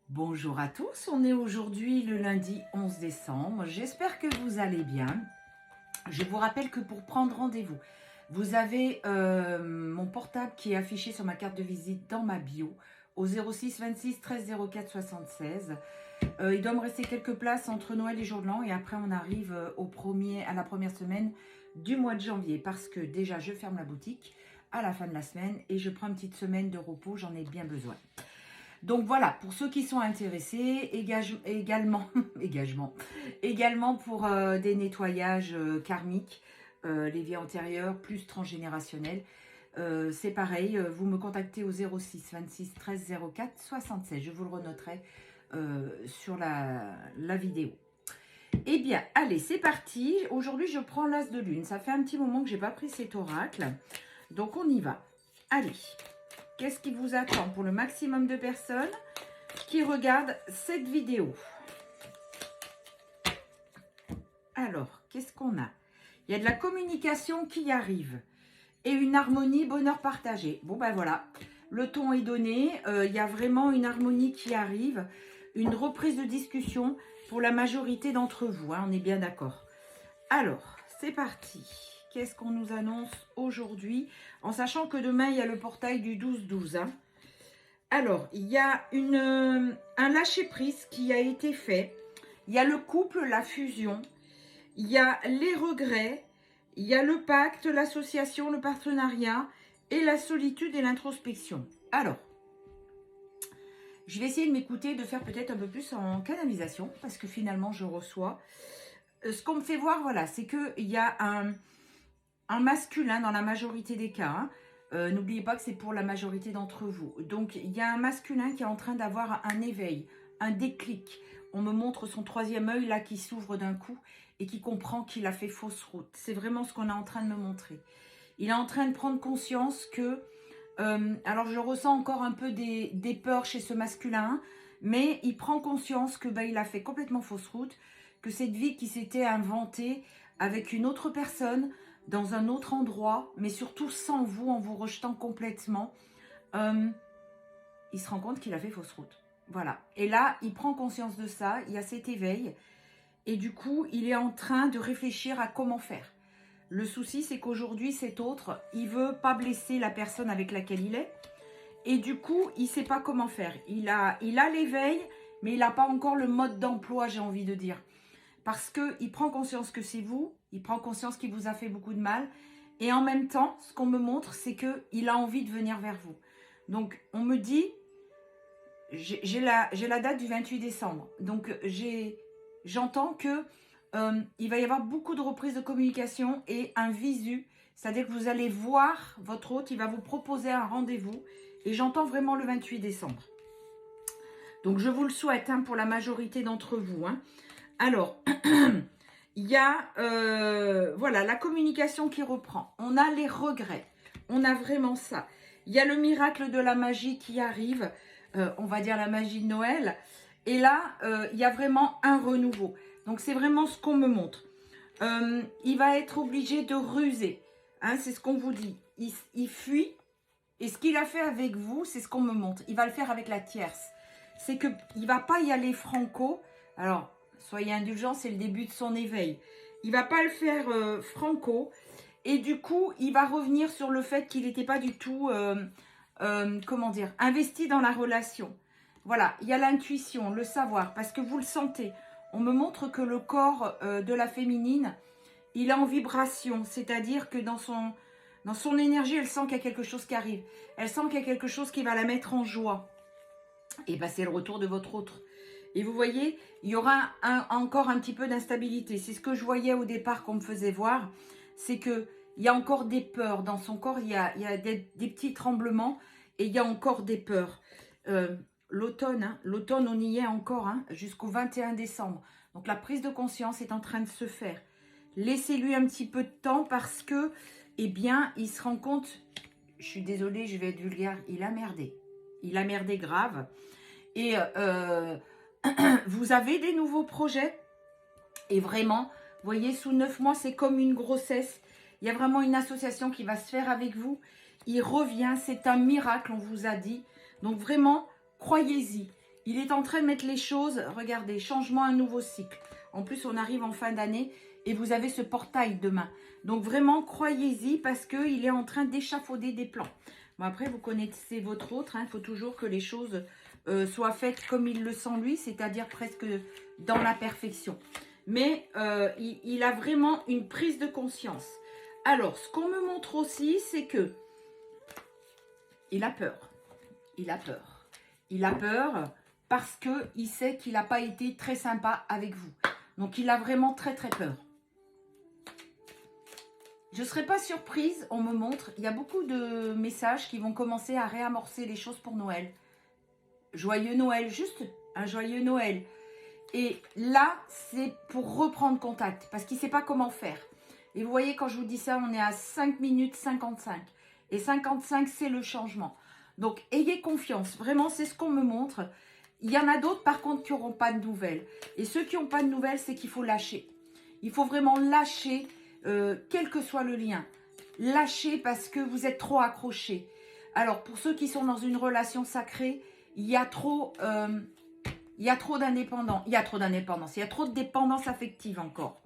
Bonjour à tous, on est aujourd'hui le lundi 11 décembre, j'espère que vous allez bien. Je vous rappelle que pour prendre rendez-vous, vous avez mon portable qui est affiché sur ma carte de visite dans ma bio au 06 26 13 04 76. Il doit me rester quelques places entre Noël et Jour de l'An et après on arrive à la première semaine du mois de janvier parce que déjà je ferme la boutique à la fin de la semaine et je prends une petite semaine de repos, j'en ai bien besoin. Donc voilà, pour ceux qui sont intéressés, également pour des nettoyages karmiques, les vies antérieures, plus transgénérationnels. C'est pareil, vous me contactez au 06 26 13 04 76. Je vous le renoterai sur la vidéo. Eh bien, allez, c'est parti. Aujourd'hui, je prends l'as de lune. Ça fait un petit moment que je n'ai pas pris cet oracle. Donc, on y va. Allez. Qu'est-ce qui vous attend pour le maximum de personnes qui regardent cette vidéo? Alors, qu'est-ce qu'on a? Il y a de la communication qui arrive et une harmonie, bonheur partagé. Bon, ben voilà, le ton est donné. Il y a vraiment une harmonie qui arrive, une reprise de discussion pour la majorité d'entre vous. Hein, on est bien d'accord. Alors, c'est parti. Qu'est-ce qu'on nous annonce aujourd'hui? En sachant que demain, il y a le portail du 12-12. Hein. Alors, il y a un lâcher-prise qui a été fait. Il y a le couple, la fusion. Il y a les regrets. Il y a le pacte, l'association, le partenariat et la solitude et l'introspection. Alors, je vais essayer de m'écouter, de faire peut-être un peu plus en canalisation parce que finalement, je reçois. Ce qu'on me fait voir, voilà, c'est qu'il y a un masculin dans la majorité des cas. Hein. N'oubliez pas que c'est pour la majorité d'entre vous. Donc, il y a un masculin qui est en train d'avoir un éveil, un déclic. On me montre son troisième œil là qui s'ouvre d'un coup et qui comprend qu'il a fait fausse route. C'est vraiment ce qu'on est en train de me montrer. Il est en train de prendre conscience que... alors, je ressens encore un peu des peurs chez ce masculin, mais il prend conscience que il a fait complètement fausse route, que cette vie qui s'était inventée avec une autre personne, dans un autre endroit, mais surtout sans vous, en vous rejetant complètement, il se rend compte qu'il a fait fausse route. Voilà. Et là, il prend conscience de ça, il y a cet éveil, et du coup, il est en train de réfléchir à comment faire. Le souci, c'est qu'aujourd'hui, cet autre, il veut pas blesser la personne avec laquelle il est, et du coup, il sait pas comment faire. Il a l'éveil, mais il n'a pas encore le mode d'emploi, j'ai envie de dire. Parce qu'il prend conscience que c'est vous, il prend conscience qu'il vous a fait beaucoup de mal. Et en même temps, ce qu'on me montre, c'est qu'il a envie de venir vers vous. Donc, on me dit, j'ai la date du 28 décembre. Donc, j'entends que il va y avoir beaucoup de reprises de communication et un visu. C'est-à-dire que vous allez voir votre hôte, il va vous proposer un rendez-vous. Et j'entends vraiment le 28 décembre. Donc, je vous le souhaite hein, pour la majorité d'entre vous. Hein. Alors, il y a voilà, la communication qui reprend. On a les regrets. On a vraiment ça. Il y a le miracle de la magie qui arrive. On va dire la magie de Noël. Et là, il y a vraiment un renouveau. Donc, c'est vraiment ce qu'on me montre. Il va être obligé de ruser. Hein, c'est ce qu'on vous dit. Il fuit. Et ce qu'il a fait avec vous, c'est ce qu'on me montre. Il va le faire avec la tierce. C'est qu'il ne va pas y aller franco. Alors, soyez indulgents, c'est le début de son éveil. Il ne va pas le faire franco. Et du coup, il va revenir sur le fait qu'il n'était pas du tout, comment dire, investi dans la relation. Voilà, il y a l'intuition, le savoir, parce que vous le sentez. On me montre que le corps de la féminine, il est en vibration. C'est-à-dire que dans son énergie, elle sent qu'il y a quelque chose qui arrive. Elle sent qu'il y a quelque chose qui va la mettre en joie. Et bien, c'est le retour de votre autre. Et vous voyez, il y aura encore un petit peu d'instabilité. C'est ce que je voyais au départ qu'on me faisait voir. C'est qu'il y a encore des peurs. Dans son corps, il y a des petits tremblements et il y a encore des peurs. L'automne, hein, on y est encore hein, jusqu'au 21 décembre. Donc, la prise de conscience est en train de se faire. Laissez-lui un petit peu de temps parce que, eh bien, il se rend compte, je suis désolée, je vais être vulgaire, il a merdé. Il a merdé grave. Et vous avez des nouveaux projets. Et vraiment, vous voyez, sous 9 mois, c'est comme une grossesse. Il y a vraiment une association qui va se faire avec vous. Il revient, c'est un miracle, on vous a dit. Donc vraiment, croyez-y. Il est en train de mettre les choses, regardez, changement, un nouveau cycle. En plus, on arrive en fin d'année et vous avez ce portail demain. Donc vraiment, croyez-y parce qu'il est en train d'échafauder des plans. Bon, après, vous connaissez votre autre. Il faut toujours que les choses soient faites comme il le sent lui, c'est-à-dire presque dans la perfection. Mais il a vraiment une prise de conscience. Alors, ce qu'on me montre aussi, c'est que il a peur. Il a peur. Il a peur parce qu'il sait qu'il n'a pas été très sympa avec vous. Donc, il a vraiment très, très peur. Je ne serais pas surprise, on me montre, il y a beaucoup de messages qui vont commencer à réamorcer les choses pour Noël. Joyeux Noël, juste un joyeux Noël. Et là, c'est pour reprendre contact parce qu'il ne sait pas comment faire. Et vous voyez, quand je vous dis ça, on est à 5 minutes 55. Et 55, c'est le changement. Donc, ayez confiance. Vraiment, c'est ce qu'on me montre. Il y en a d'autres, par contre, qui n'auront pas de nouvelles. Et ceux qui n'ont pas de nouvelles, c'est qu'il faut lâcher. Il faut vraiment lâcher, quel que soit le lien. Lâcher parce que vous êtes trop accrochés. Alors, pour ceux qui sont dans une relation sacrée, il y a trop d'indépendance. Il y a trop d'indépendance. Il y a trop de dépendance affective encore.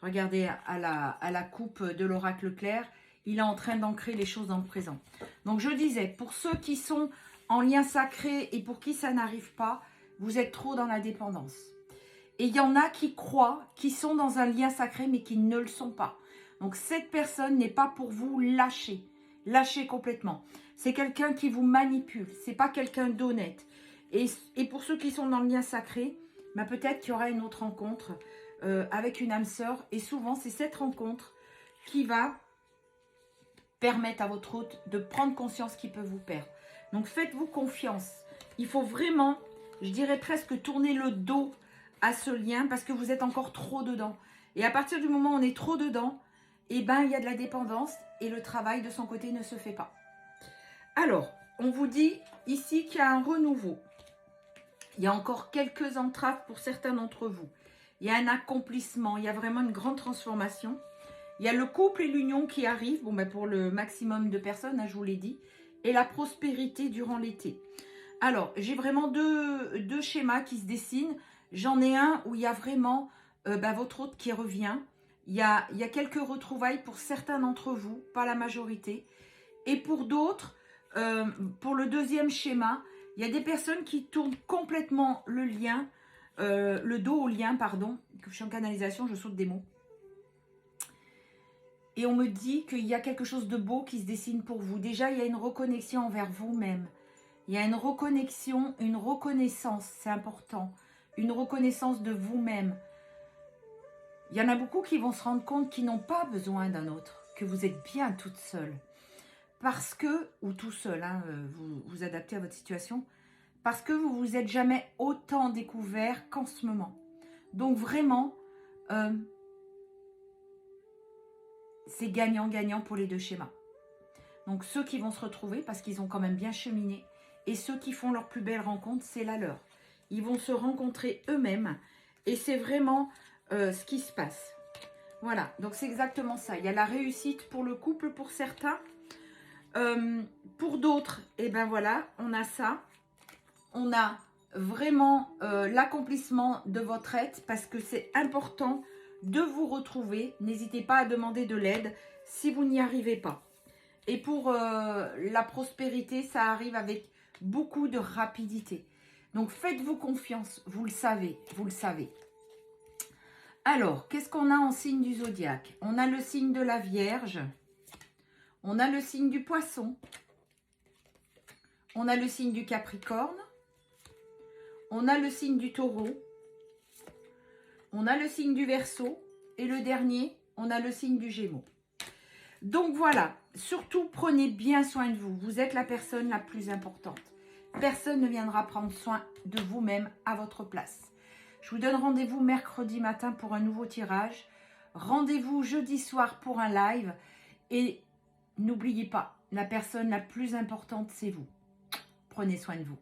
Regardez à la coupe de l'oracle clair. Il est en train d'ancrer les choses dans le présent. Donc, je disais, pour ceux qui sont en lien sacré et pour qui ça n'arrive pas, vous êtes trop dans la dépendance. Et il y en a qui croient, qui sont dans un lien sacré, mais qui ne le sont pas. Donc, cette personne n'est pas pour vous lâcher. Lâcher complètement. C'est quelqu'un qui vous manipule. Ce n'est pas quelqu'un d'honnête. Et pour ceux qui sont dans le lien sacré, bah peut-être qu'il y aura une autre rencontre avec une âme sœur. Et souvent, c'est cette rencontre qui va permettre à votre hôte de prendre conscience qu'il peut vous perdre. Donc, faites-vous confiance. Il faut vraiment, je dirais presque, tourner le dos à ce lien parce que vous êtes encore trop dedans. Et à partir du moment où on est trop dedans, eh ben, il y a de la dépendance et le travail de son côté ne se fait pas. Alors, on vous dit ici qu'il y a un renouveau. Il y a encore quelques entraves pour certains d'entre vous. Il y a un accomplissement, il y a vraiment une grande transformation. Il y a le couple et l'union qui arrivent, bon, ben pour le maximum de personnes, hein, je vous l'ai dit, et la prospérité durant l'été. Alors, j'ai vraiment deux schémas qui se dessinent. J'en ai un où il y a vraiment votre hôte qui revient. Il y a quelques retrouvailles pour certains d'entre vous, pas la majorité. Et pour d'autres, pour le deuxième schéma, il y a des personnes qui tournent complètement le lien, le dos au lien, pardon. Je suis en canalisation, je saute des mots. Et on me dit qu'il y a quelque chose de beau qui se dessine pour vous. Déjà, il y a une reconnexion envers vous-même. Il y a une reconnexion, une reconnaissance, c'est important. Une reconnaissance de vous-même. Il y en a beaucoup qui vont se rendre compte qu'ils n'ont pas besoin d'un autre, que vous êtes bien toute seule. Parce que, ou tout seul, hein, vous vous adaptez à votre situation, parce que vous vous êtes jamais autant découvert qu'en ce moment. Donc vraiment, c'est gagnant-gagnant pour les deux schémas. Donc ceux qui vont se retrouver, parce qu'ils ont quand même bien cheminé, et ceux qui font leur plus belle rencontre, c'est la leur. Ils vont se rencontrer eux-mêmes, et c'est vraiment ce qui se passe. Voilà, donc c'est exactement ça. Il y a la réussite pour le couple, pour certains. Pour d'autres, et ben voilà, on a ça. On a vraiment l'accomplissement de votre aide parce que c'est important de vous retrouver. N'hésitez pas à demander de l'aide si vous n'y arrivez pas. Et pour la prospérité, ça arrive avec beaucoup de rapidité. Donc faites-vous confiance, vous le savez, vous le savez. Alors, qu'est-ce qu'on a en signe du zodiaque? On a le signe de la Vierge. On a le signe du Poisson. On a le signe du Capricorne. On a le signe du Taureau. On a le signe du Verseau. Et le dernier, on a le signe du Gémeaux. Donc voilà, surtout prenez bien soin de vous. Vous êtes la personne la plus importante. Personne ne viendra prendre soin de vous-même à votre place. Je vous donne rendez-vous mercredi matin pour un nouveau tirage. Rendez-vous jeudi soir pour un live. Et n'oubliez pas, la personne la plus importante, c'est vous. Prenez soin de vous.